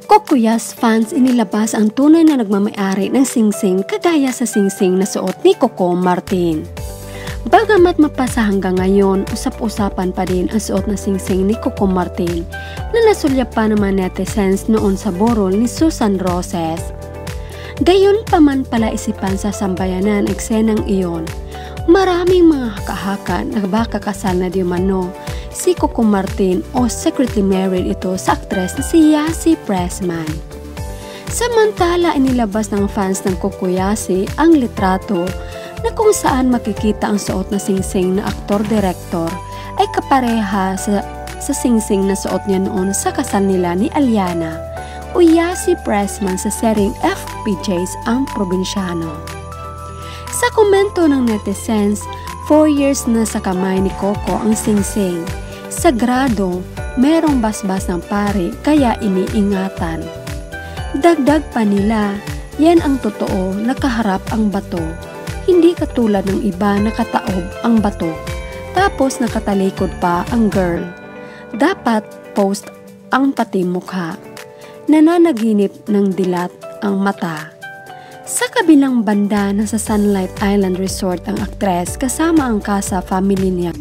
Kokuyas fans inilabas ang tunay na nagmamayari ng singsing kagaya sa singsing na suot ni Coco Martin. Bagamat mapasa hanggang ngayon, usap-usapan pa din ang suot na singsing ni Coco Martin na nasulya pa naman netizens noon sa burol ni Susan Roses. Gayon pa man pala isipan sa sambayanan eksenang iyon, maraming mga haka-haka na baka kasal na di umano si Coco Martin o secretly married ito sa aktres na si Yasi Pressman. Samantala inilabas ng fans ng Coco Yasi ang litrato na kung saan makikita ang suot na singsing na aktor-direktor ay kapareha sa singsing na suot niya noon sa kasal nila ni Aliana o Yasi Pressman sa sering FPJs ang probinsyano. Sa komento ng netizens, 4 years na sa kamay ni Coco ang singsing. Sagrado, merong basbas ng pare kaya iniingatan. Dagdag pa nila, yan ang totoo, nakaharap ang bato. Hindi katulad ng iba nakataob ang bato. Tapos nakatalikod pa ang girl. Dapat post ang pati mukha. Nananaginip ng dilat ang mata. Sa kabilang banda, nasa Sunlight Island Resort ang aktres kasama ang Casa family niya.